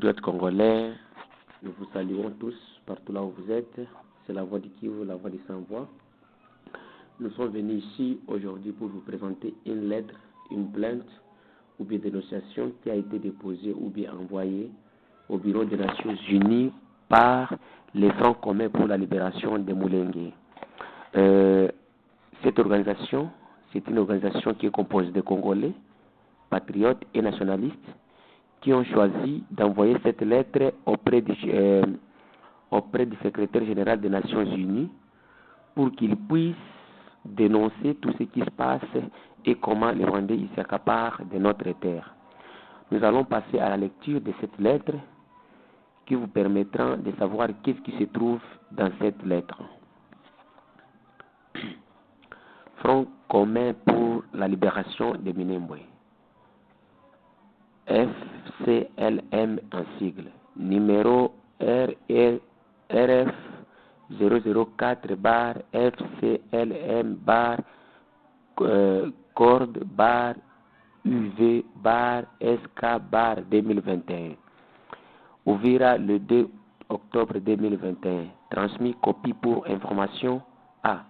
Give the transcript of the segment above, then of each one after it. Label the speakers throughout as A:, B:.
A: compatriotes congolais, nous vous saluons tous partout là où vous êtes. C'est la voix du Kivu, la voix du sans-voix. Nous sommes venus ici aujourd'hui pour vous présenter une lettre, une plainte ou bien dénonciation qui a été déposée ou bien envoyée au Bureau des Nations Unies par les Francs communs pour la libération des Moulengue. Cette organisation, c'est une organisation qui est composée de Congolais, patriotes et nationalistes qui ont choisi d'envoyer cette lettre auprès du secrétaire général des Nations Unies pour qu'il puisse dénoncer tout ce qui se passe et comment les Rwandais s'accaparent de notre terre. Nous allons passer à la lecture de cette lettre qui vous permettra de savoir qu'est-ce qui se trouve dans cette lettre. Front commun pour la libération de Minembwe. FCLM en sigle. Numéro RF 004 bar FCLM bar corde bar UV bar SK bar 2021. Ouvira le 2 octobre 2021. Transmis copie pour information à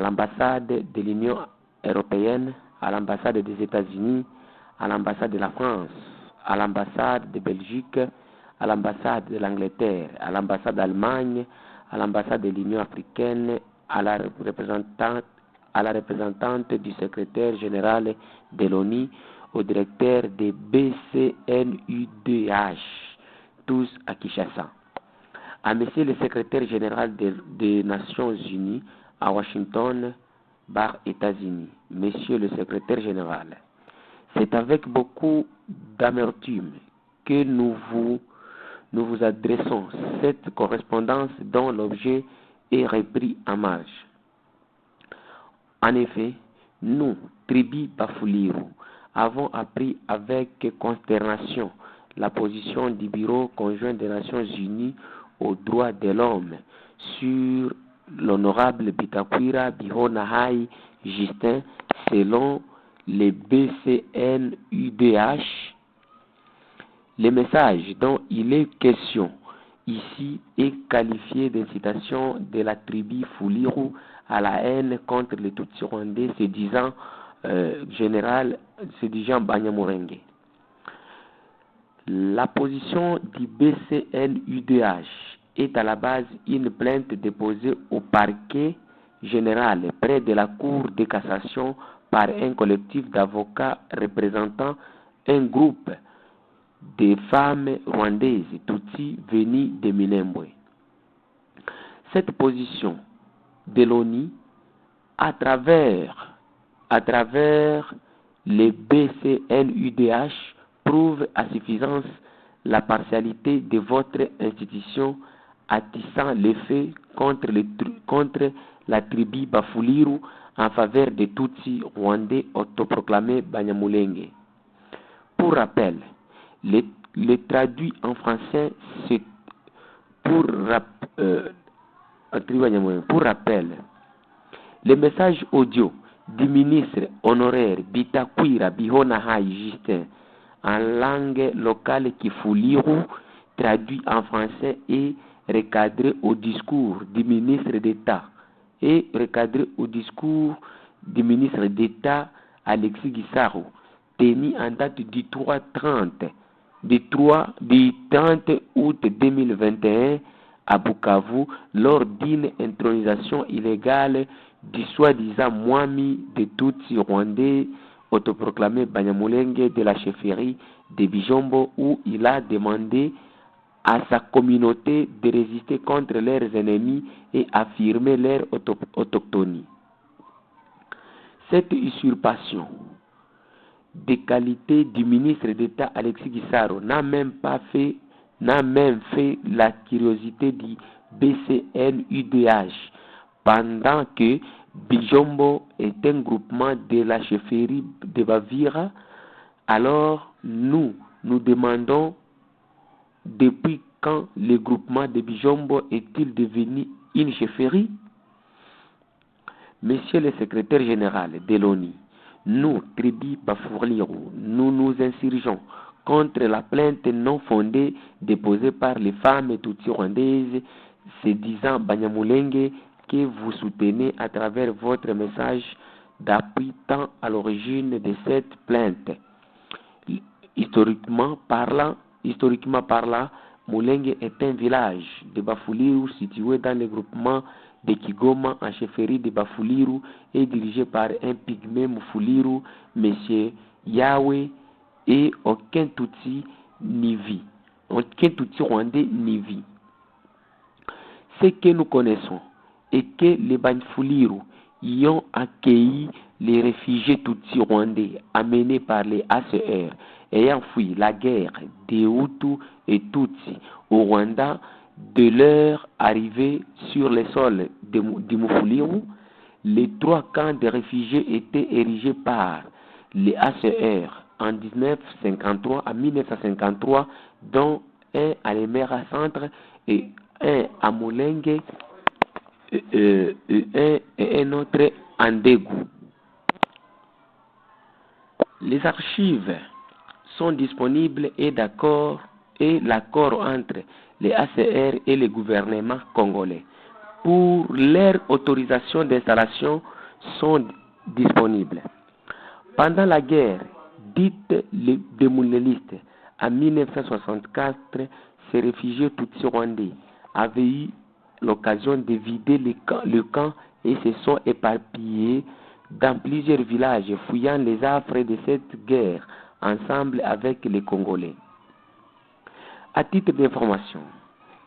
A: l'ambassade de l'Union européenne, à l'ambassade des États-Unis, à l'ambassade de la France, à l'ambassade de Belgique, à l'ambassade de l'Angleterre, à l'ambassade d'Allemagne, à l'ambassade de l'Union africaine, à la représentante du secrétaire général de l'ONU, au directeur des BCNUDH, tous à Kinshasa, à monsieur le secrétaire général des Nations Unies à Washington, bar États-Unis, monsieur le secrétaire général. C'est avec beaucoup d'amertume que nous vous adressons cette correspondance dont l'objet est repris en marge. En effet, nous, Tribi Bafuliru, avons appris avec consternation la position du Bureau conjoint des Nations Unies aux droits de l'homme sur l'honorable Bitakwira Bihonahai Justin selon les BCNUDH. Le message dont il est question ici est qualifié d'incitation de la tribu Fuliru à la haine contre les Tutsis rwandais, se disant Banyamulenge. La position du BCNUDH est à la base une plainte déposée au parquet général près de la Cour de cassation par un collectif d'avocats représentant un groupe de femmes rwandaises Tutsi venues de Minembwe. Cette position de l'ONU à travers les BCNUDH prouve à suffisance la partialité de votre institution attissant les faits contre la tribu Bafuliru en faveur des Tutsis rwandais autoproclamés Banyamulenge. Pour rappel, le traduit en français, c'est pour rappel, le message audio du ministre honoraire Bitakwira Bihonahai Justin en langue locale Kifuliru, traduit en français et recadré au discours du ministre d'État Alexis Gisaro, tenu en date du 30 août 2021 à Bukavu lors d'une intronisation illégale du soi-disant Mwami de Tutsi rwandais autoproclamé Banyamulenge de la chefferie de Bijombo, où il a demandé à sa communauté de résister contre leurs ennemis et affirmer leur autochtonie. Cette usurpation des qualités du ministre d'État Alexis Gisaro n'a même fait la curiosité du BCNUDH, pendant que Bijombo est un groupement de la chefferie de Bavira. Alors nous demandons depuis quand le groupement de Bijombo est-il devenu une chefferie? Monsieur le secrétaire général de l'ONU, nous, Tribi Bafuliru, nous nous insurgeons contre la plainte non fondée déposée par les femmes tutsi rwandaises, se disant Banyamulenge, que vous soutenez à travers votre message d'appui tant à l'origine de cette plainte. Historiquement parlant, Mulenge est un village de Bafuliru situé dans le groupement de Kigoma en chefferie de Bafuliru et dirigé par un pygmée Mufuliru, M. Yahweh, et aucun Tutsi rwandais n'y vit. Ce que nous connaissons est que les Bafuliru y ont accueilli les réfugiés Tutsi rwandais amenés par les ACR ayant fui la guerre des Hutus et Tutsi au Rwanda. De leur arrivée sur les sols du Mufuliru, les 3 camps de réfugiés étaient érigés par les ACR en 1953 à 1953, dont un à l'Emera Centre et un à Mulenge et un autre en Dégou. Les archives sont disponibles et l'accord entre les ACR et le gouvernement congolais pour leur autorisation d'installation sont disponibles. Pendant la guerre dite des Moulélistes en 1964, ces réfugiés tutsi rwandais avaient eu l'occasion de vider le camp et se sont éparpillés dans plusieurs villages, fuyant les affres de cette guerre ensemble avec les Congolais. À titre d'information,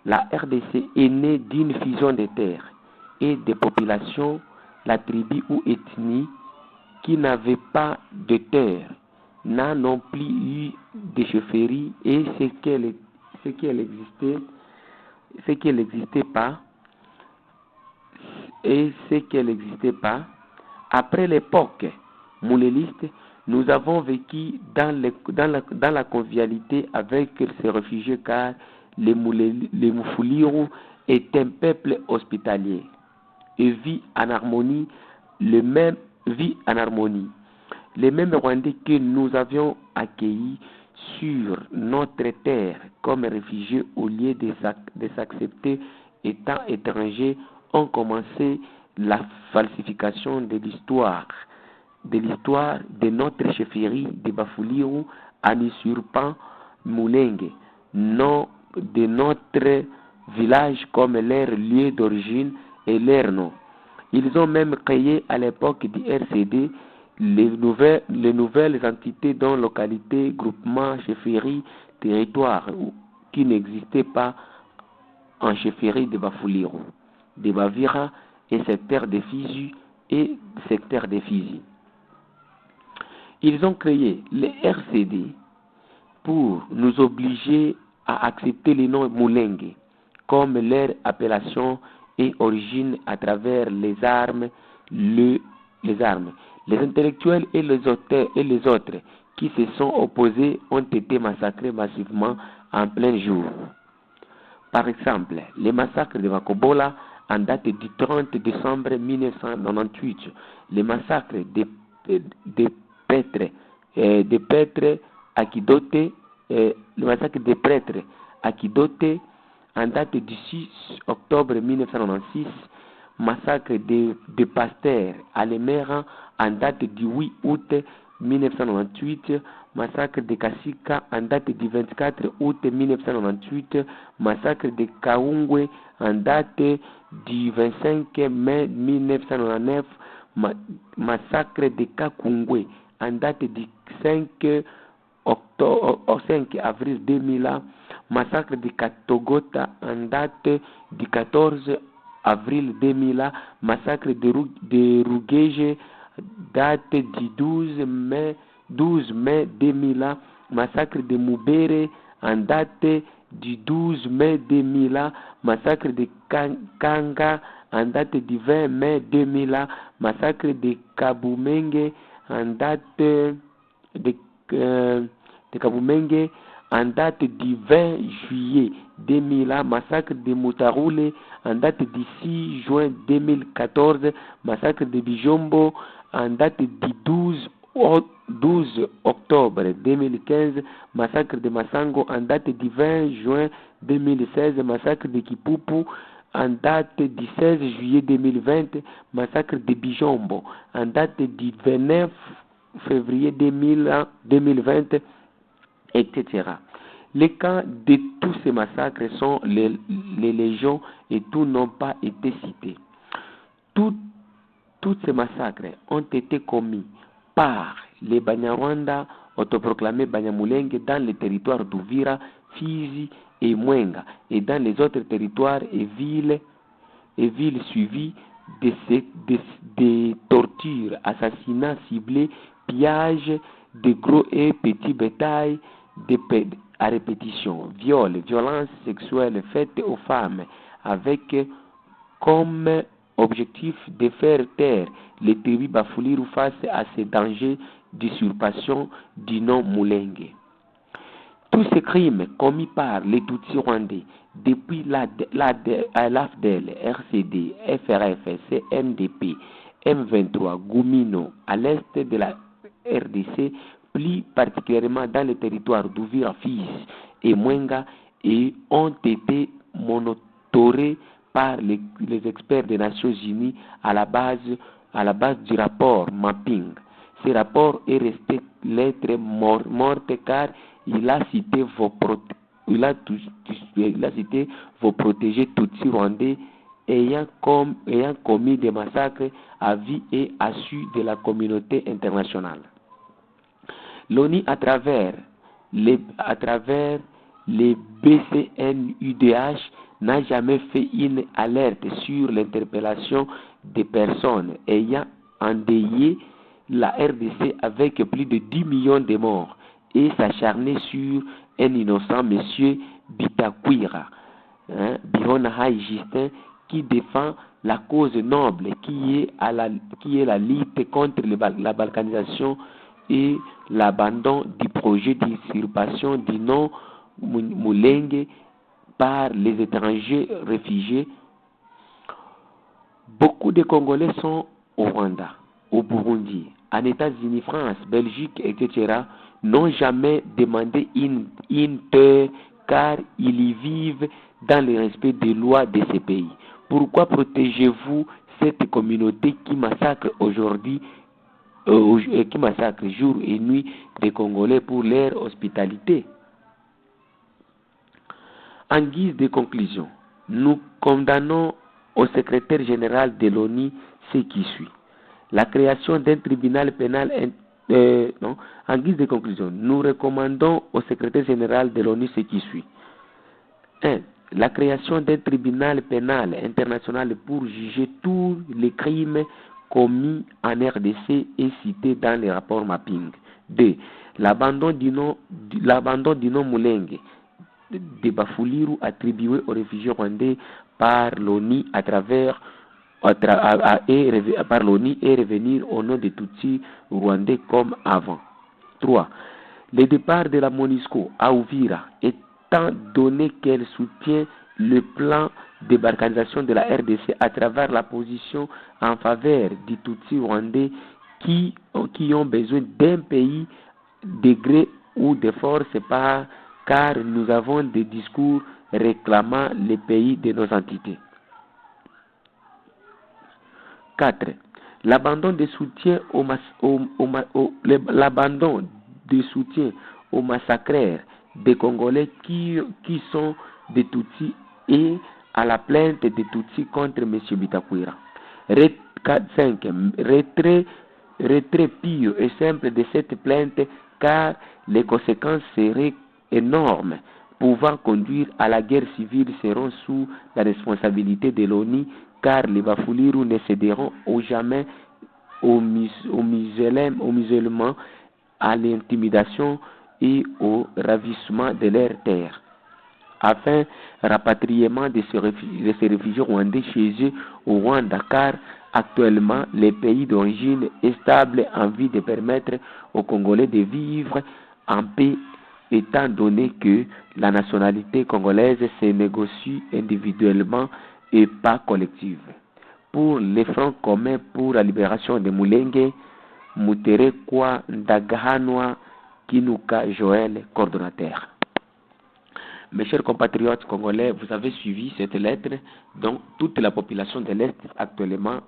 A: la RDC est née d'une fusion des terres et des populations, la tribu ou ethnie qui n'avait pas de terre n'a non plus eu de chefferie et ce qu'elle n'existait pas. Après l'époque mouléliste, nous avons vécu dans la convivialité avec ces réfugiés car les Mufuliru est un peuple hospitalier et vit en harmonie. Les mêmes Rwandais que nous avions accueillis sur notre terre comme réfugiés au lieu de s'accepter étant étrangers ont commencé la falsification de l'histoire de notre chefferie de Bafuliru en usurpant Mulenge, nom de notre village comme leur lieu d'origine et leur nom. Ils ont même créé à l'époque du RCD les nouvelles entités dont localité, groupement, chefferie, territoire qui n'existaient pas en chefferie de Bafuliru, de Bavira et secteur de Fizi et secteur de Fizi. Ils ont créé les RCD pour nous obliger à accepter le nom Mulenge comme leur appellation et origine à travers les armes. Les intellectuels et les autres qui se sont opposés ont été massacrés massivement en plein jour. Par exemple, les massacres de Makobola en date du 30 décembre 1998, les massacres de prêtres à Kidote, le massacre des prêtres à Kidote en date du 6 octobre 1996, massacre de pasteurs à l'Emera en date du 8 août 1998, massacre de Kasika en date du 24 août 1998, massacre de Kaungwe en date du 25 mai 1999, massacre de Kakungwe en date du 5 avril 2000, massacre de Katogota en date du 14 avril 2000, massacre de Rugeje date du 12 mai 2000, massacre de Mubere en date du 12 mai 2000, massacre de Kanga en date du 20 mai 2000, massacre de Kabumenge en date de Kabumenge en date du 20 juillet 2000, massacre de Mutaroule en date du 6 juin 2014, massacre de Bijombo en date du 12 12 octobre 2015, massacre de Massango. En date du 20 juin 2016, massacre de Kipupu. En date du 16 juillet 2020, massacre de Bijombo. En date du 29 février 2020, etc. Les cas de tous ces massacres sont les légions et tous n'ont pas été cités. Tous ces massacres ont été commis par les Banyarwanda autoproclamés Banyamulenge dans les territoires d'Uvira, Fizi et Mwenga et dans les autres territoires et villes suivies de tortures, assassinats ciblés, pillages de gros et petits bétails à répétition, viols, violences sexuelles faites aux femmes avec comme objectif de faire taire les tribus Bafuliru face à ces dangers d'usurpation du nom Mulenge. Tous ces crimes commis par les Tutsis rwandais depuis l'AFDL, RCD, FRF, CNDP, M23, Gumino, à l'est de la RDC, plus particulièrement dans les territoires d'Uvira, Fizi et Mwenga, et ont été monitorés par les experts des Nations Unies à la base du rapport Mapping. Ce rapport est resté lettre morte car il a cité vos protégés Tutsis rwandais ayant commis des massacres à vie et à su de la communauté internationale. L'ONU, à travers les BCNUDH, n'a jamais fait une alerte sur l'interpellation des personnes ayant endeuillé la RDC avec plus de 10 millions de morts et s'acharner sur un innocent monsieur Bitakwira, Birona Justin, qui défend la cause noble qui est la lutte contre la balkanisation et l'abandon du projet d'usurpation du nom Mulenge par les étrangers réfugiés. Beaucoup de Congolais sont au Rwanda, au Burundi, en États-Unis, France, Belgique, etc. n'ont jamais demandé une terre car ils y vivent dans le respect des lois de ces pays. Pourquoi protégez-vous cette communauté qui massacre aujourd'hui, qui massacre jour et nuit des Congolais pour leur hospitalité? En guise de conclusion, nous condamnons au secrétaire général de l'ONU ce qui suit. La création d'un tribunal pénal. En guise de conclusion, nous recommandons au secrétaire général de l'ONU ce qui suit. 1. La création d'un tribunal pénal international pour juger tous les crimes commis en RDC et cités dans les rapports Mapping. 2. L'abandon du nom Mulenge de Bafuliru attribué aux réfugiés rwandais par l'ONU par l'ONU et revenir au nom des Tutsis rwandais comme avant. 3. Le départ de la MONUSCO à Uvira, étant donné qu'elle soutient le plan de balkanisation de la RDC à travers la position en faveur des Tutsis rwandais qui ont besoin d'un pays de gré ou de force car nous avons des discours réclamant les pays de nos entités. 4. L'abandon de soutien aux massacreurs des Congolais qui sont des Tutsis et à la plainte des Tutsis contre M. Bitakwira. 5. Retrait pur et simple de cette plainte car les conséquences seraient énormes, pouvant conduire à la guerre civile, seront sous la responsabilité de l'ONU car les Bafuliru ne céderont jamais aux musulmans, à l'intimidation et au ravissement de leurs terres. Afin rapatriement de ces réfugiés rwandais chez eux au Rwanda, car actuellement les pays d'origine est stable en vue de permettre aux Congolais de vivre en paix, étant donné que la nationalité congolaise se négocie individuellement et pas collective. Pour les fronts communs pour la libération de Mulenge, Muterekwa Ndagahanwa Kinuka Joël, coordonnateur. Mes chers compatriotes congolais, vous avez suivi cette lettre, donc toute la population de l'Est actuellement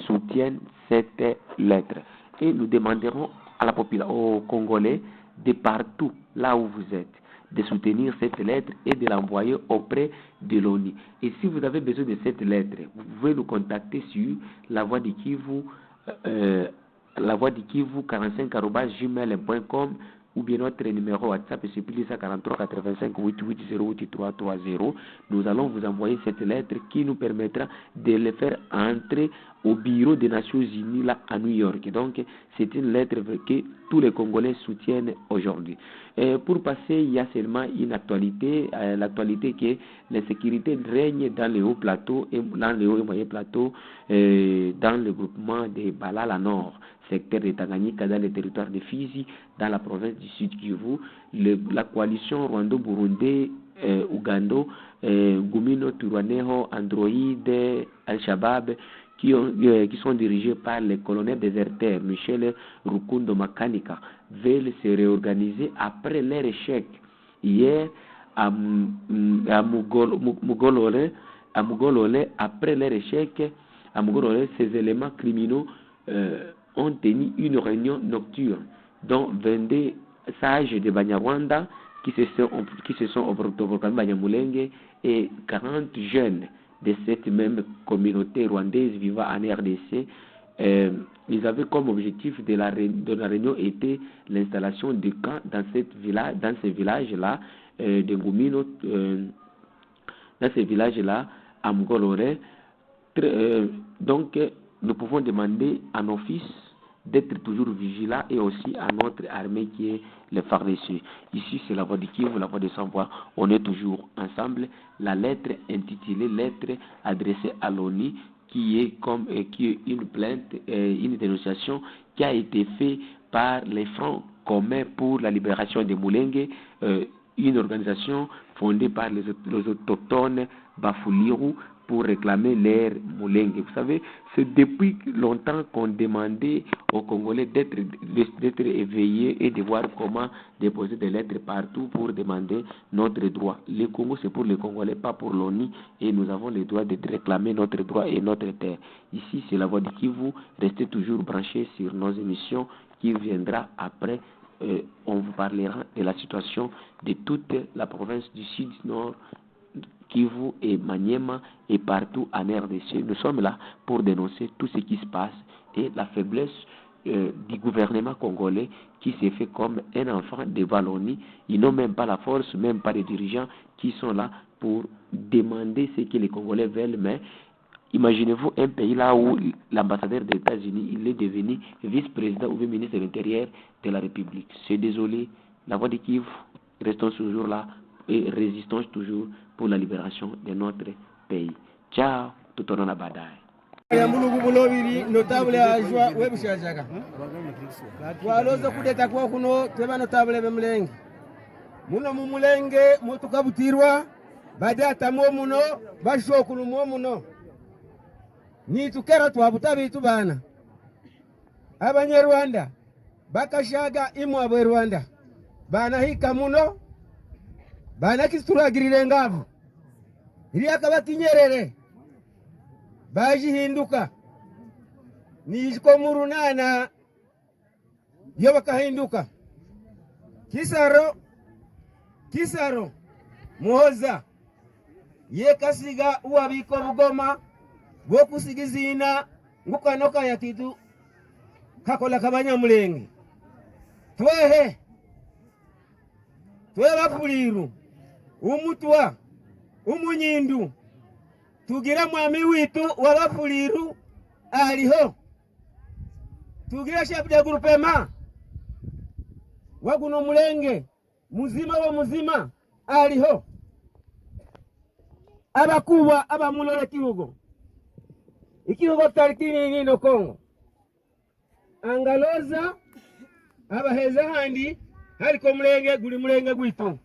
A: soutient cette lettre. Et nous demanderons à la population, aux Congolais de partout, là où vous êtes, de soutenir cette lettre et de l'envoyer auprès de l'ONU. Et si vous avez besoin de cette lettre, vous pouvez nous contacter sur la voie du Kivu, 45@gmail.com, ou bien notre numéro WhatsApp, c'est plus 43 85 88 08 330. Nous allons vous envoyer cette lettre qui nous permettra de le faire entrer au bureau des Nations Unies là à New York. Donc, c'est une lettre que tous les Congolais soutiennent aujourd'hui. Pour passer, il y a seulement une actualité, l'actualité que l'insécurité règne dans les hauts plateaux et dans les hauts et moyens plateaux, dans le groupement de Balala Nord, secteur de Tanganyika, dans le territoire de Fizi, dans la province du Sud Kivu. La coalition Rwando-Burundi, Ugando, Gumino, Turwaneho, Android, Al-Shabaab, qui sont dirigés par le colonel déserteur Michel Rukundo Makanika, veulent se réorganiser après leur échec hier à Mugolole, après leur échec à Mugolole, ces éléments criminels ont tenu une réunion nocturne dont 22 sages de Banyarwanda qui se sont autoproclamés Banyamulenge et 40 jeunes de cette même communauté rwandaise vivant en RDC. Ils avaient comme objectif de la réunion était l'installation de camps dans ces villages-là, de Ngumino, dans ces villages-là, à Mugolore. Donc, nous pouvons demander à nos fils d'être toujours vigilants et aussi à notre armée qui est le FARDC. Ici, c'est la voix du Kivu, la voix de sans-voix. On est toujours ensemble. La lettre intitulée lettre adressée à l'ONU, qui est une plainte, une dénonciation qui a été faite par les Fronts communs pour la libération de Mulenge, une organisation fondée par les autochtones Bafuliru pour réclamer l'air Mulenge. Vous savez, c'est depuis longtemps qu'on demandait aux Congolais d'être éveillés et de voir comment déposer des lettres partout pour demander notre droit. Le Congo, c'est pour les Congolais, pas pour l'ONU, et nous avons le droit de réclamer notre droit et notre terre. Ici, c'est la voix du Kivu. Restez toujours branchés sur nos émissions qui viendra après. On vous parlera de la situation de toute la province du Sud-Nord, Kivu et Maniema et partout en RDC. Nous sommes là pour dénoncer tout ce qui se passe et la faiblesse du gouvernement congolais qui s'est fait comme un enfant de Wallonie. Ils n'ont même pas la force, même pas les dirigeants qui sont là pour demander ce que les Congolais veulent. Mais imaginez-vous un pays là où l'ambassadeur des États-Unis il est devenu vice-président ou ministre de l'Intérieur de la République. C'est désolé, la voix de Kivu, restons toujours là et résistons toujours pour la libération de notre pays. Ciao, tout au long de la bataille.
B: Notable ajwa webushajaga twaloza kudeta kwa kuno tweba notable bemulenge muno mu mulenge mutukabutirwa badata mo muno bashokulu mo muno ni tukera twabutabitu bana abanyarwanda bakashaga imwa bwe Rwanda bana hika muno bana kisturagirire ngavu iri akabatinyerere bajihinduka nijiko mu runana yo bakahinduka kisaro muhoza ye kasiga uwabiko bugoma bwo kusigizina ngukanoka yatitu kakola kabanyamulenge twehe bafuliru umutwa umunyindu tugira mwami witu wabafuliru aliho tugira shabda grupema waguno mulenge muzima wa muzima aliho abakuwa abamulole kihugo ikihugo taritini nino Kongo angaloza abaheza handi hariko mulenge guli mulenge gwitu